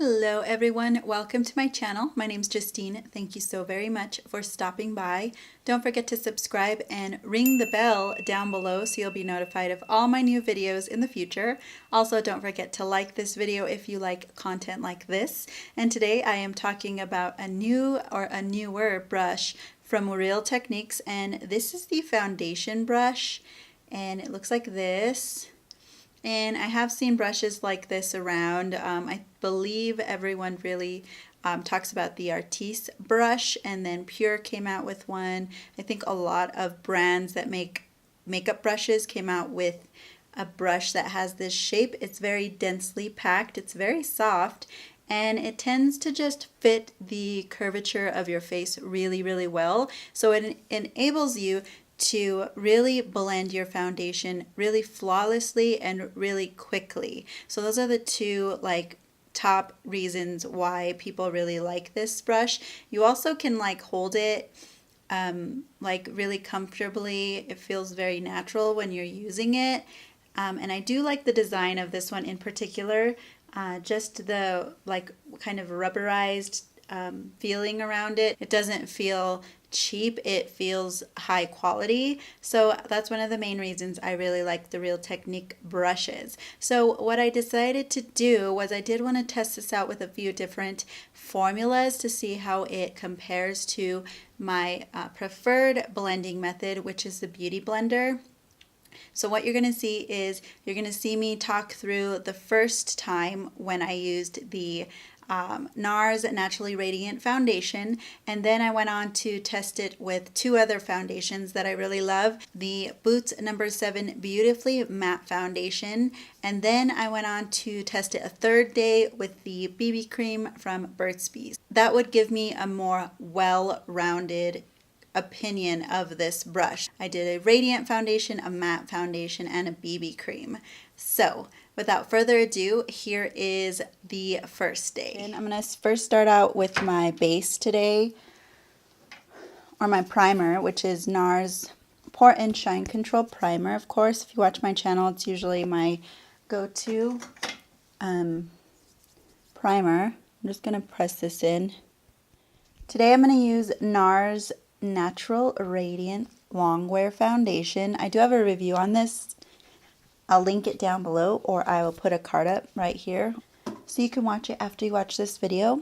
Hello everyone, welcome to my channel. My name's Justine. Thank you so very much for stopping by. Don't forget to subscribe and ring the bell down below so you'll be notified of all my new videos in the future. Also, don't forget to like this video if you like content like this. And today I am talking about a new or a newer brush from Real Techniques, and this is the foundation brush, and it looks like this. And I have seen brushes like this around. I believe everyone really talks about the Artiste brush, and then Pure came out with one. I think a lot of brands that make makeup brushes came out with a brush that has this shape. It's very densely packed, it's very soft, and it tends to just fit the curvature of your face really, really well. So it enables you to really blend your foundation really flawlessly and really quickly. So those are the two top reasons why people really like this brush. You also can hold it really comfortably. It feels very natural when you're using it. And I do like the design of this one in particular. Just the kind of rubberized feeling around it. It doesn't feel cheap, it feels high quality. So that's one of the main reasons I really like the Real Technique brushes. So what I decided to do was I did want to test this out with a few different formulas to see how it compares to my preferred blending method, which is the Beauty Blender. So what you're going to see is you're going to see me talk through the first time when I used the Nars Naturally Radiant foundation, and then I went on to test it with two other foundations that I really love, the Burts No. 7 Beautifully Matte Foundation, and then I went on to test it a third day with the BB cream from Burts. That would give me a more well-rounded opinion of this brush. I did a radiant foundation, a matte foundation, and a BB cream. So without further ado, here is the first day. And I'm going to first start out with my base today, or my primer, which is Nars Pore and Shine Control Primer. Of course, if you watch my channel, it's usually my go-to primer. I'm just going to press this in. Today I'm going to use Nars Natural Radiant Longwear Foundation. I do have a review on this. I'll link it down below, or I will put a card up right here so you can watch it after you watch this video.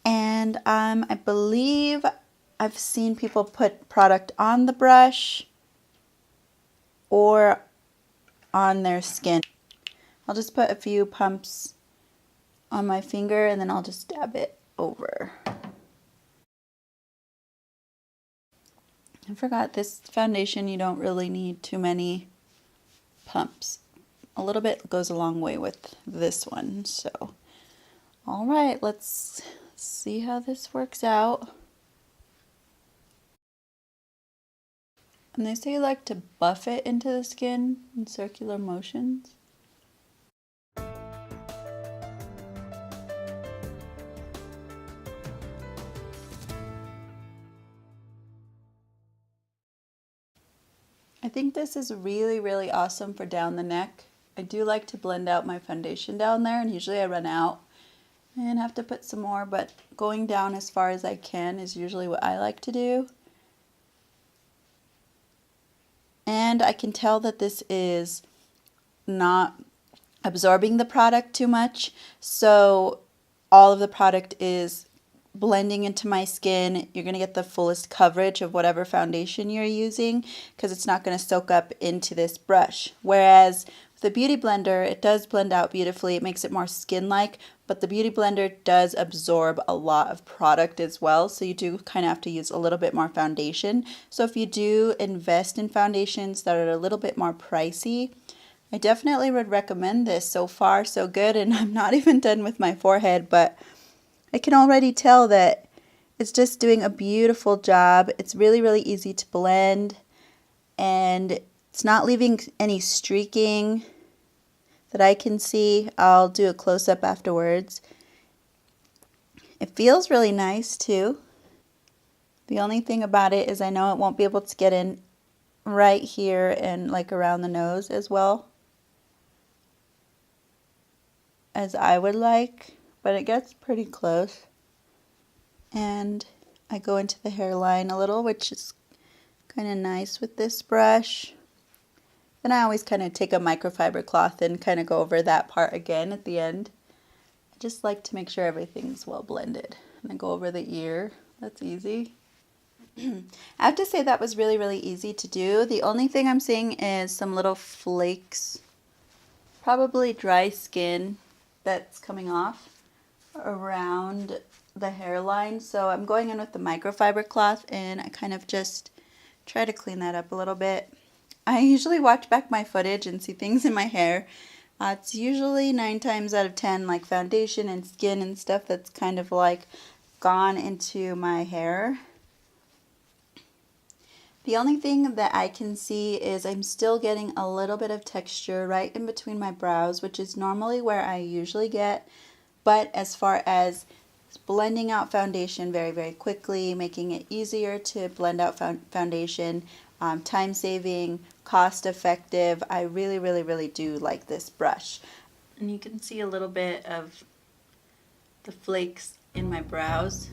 And I believe I've seen people put product on the brush or on their skin. I'll just put a few pumps on my finger and then I'll just dab it over. I forgot, this foundation you don't really need too many pumps. A little bit goes a long way with this one. So all right, let's see how this works out. And they say you like to buff it into the skin in circular motions. I think this is really, really awesome for down the neck. I do like to blend out my foundation down there, and usually I run out and have to put some more, but going down as far as I can is usually what I like to do. And I can tell that this is not absorbing the product too much, so all of the product is blending into my skin. You're going to get the fullest coverage of whatever foundation you're using because it's not going to soak up into this brush. Whereas with the Beauty Blender, it does blend out beautifully. It makes it more skin-like, but the Beauty Blender does absorb a lot of product as well, so you do kind of have to use a little bit more foundation. So if you do invest in foundations that are a little bit more pricey, I definitely would recommend this. So far, so good, and I'm not even done with my forehead, but I can already tell that it's just doing a beautiful job. It's really, really easy to blend, and it's not leaving any streaking that I can see. I'll do a close-up afterwards. It feels really nice too. The only thing about it is I know it won't be able to get in right here and around the nose as well as I would like, but it gets pretty close. And I go into the hairline a little, which is kind of nice with this brush. Then I always kind of take a microfiber cloth and kind of go over that part again at the end. I just like to make sure everything's well blended. And then go over the ear. That's easy. I have to say that was really, really easy to do. The only thing I'm seeing is some little flakes, probably dry skin that's coming off around the hairline. So I'm going in with the microfiber cloth and I kind of just try to clean that up a little bit. I usually watch back my footage and see things in my hair. It's usually 9 times out of 10 like foundation and skin and stuff that's kind of like gone into my hair. The only thing that I can see is I'm still getting a little bit of texture right in between my brows, which is normally where I usually get. But as far as blending out foundation very, very quickly, making it easier to blend out foundation, time saving, cost effective, I really, really, really do like this brush. And you can see a little bit of the flakes in my brows.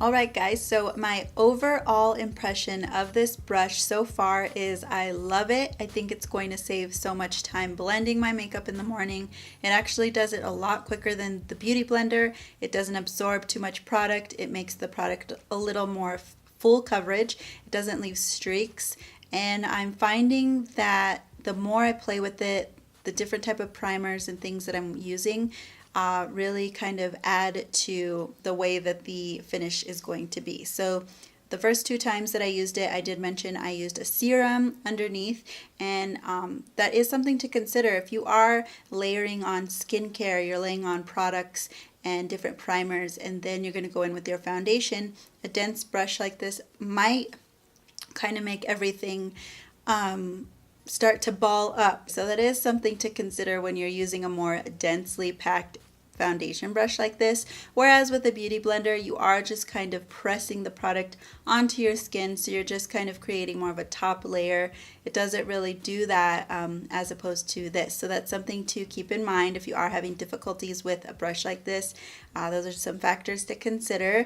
Alright guys, so my overall impression of this brush so far is I love it. I think it's going to save so much time blending my makeup in the morning. It actually does it a lot quicker than the Beauty Blender. It doesn't absorb too much product. It makes the product a little more full coverage. It doesn't leave streaks. And I'm finding that the more I play with it, the different type of primers and things that I'm using, really kind of add to the way that the finish is going to be. So the first 2 times that I used it, I did mention I used a serum underneath, and that is something to consider. If you are layering on skincare, you're laying on products and different primers, and then you're going to go in with your foundation, a dense brush like this might kind of make everything start to ball up. So that is something to consider when you're using a more densely packed foundation brush like this. Whereas with a Beauty Blender, you are just kind of pressing the product onto your skin, so you're just kind of creating more of a top layer. It doesn't really do that as opposed to this. So that's something to keep in mind if you are having difficulties with a brush like this. Those are some factors to consider.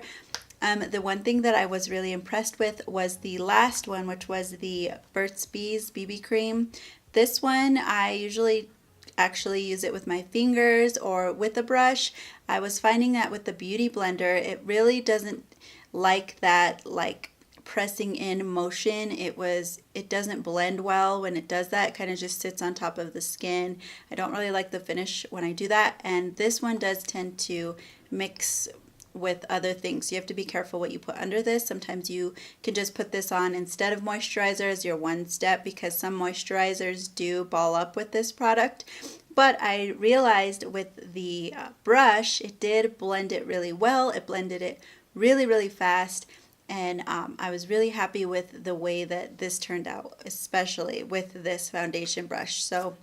The one thing that I was really impressed with was the last one, which was the Burts Bees BB cream. This one, I usually actually use it with my fingers or with a brush. I was finding that with the Beauty Blender, it really doesn't like that like pressing in motion. It doesn't blend well when it does that. It kind of just sits on top of the skin. I don't really like the finish when I do that, and this one does tend to mix with other things. You have to be careful what you put under this. Sometimes you can just put this on instead of moisturizer as your one step, because some moisturizers do ball up with this product. But I realized with the brush, it did blend it really well. It blended it really, really fast, and I was really happy with the way that this turned out, especially with this foundation brush. So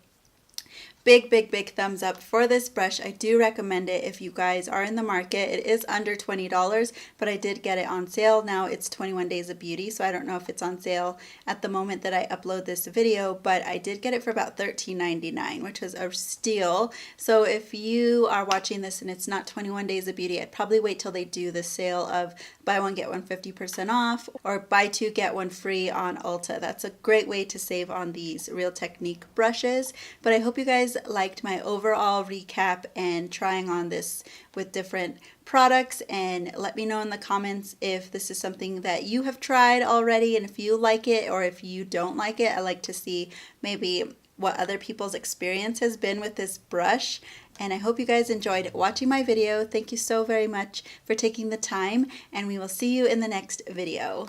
big thumbs up for this brush. I do recommend it if you guys are in the market. It is under $20, but I did get it on sale. Now it's 21 Days of Beauty, so I don't know if it's on sale at the moment that I upload this video, but I did get it for about $13.99, which was a steal. So if you are watching this and it's not 21 Days of Beauty, I'd probably wait till they do the sale of buy one get one 50% off, or buy two get one free on Ulta. That's a great way to save on these Real Technique brushes. But I hope you guys liked my overall recap and trying on this with different products, and let me know in the comments if this is something that you have tried already and if you like it or if you don't like it. I like to see maybe what other people's experience has been with this brush. And I hope you guys enjoyed watching my video. Thank you so very much for taking the time, and we will see you in the next video.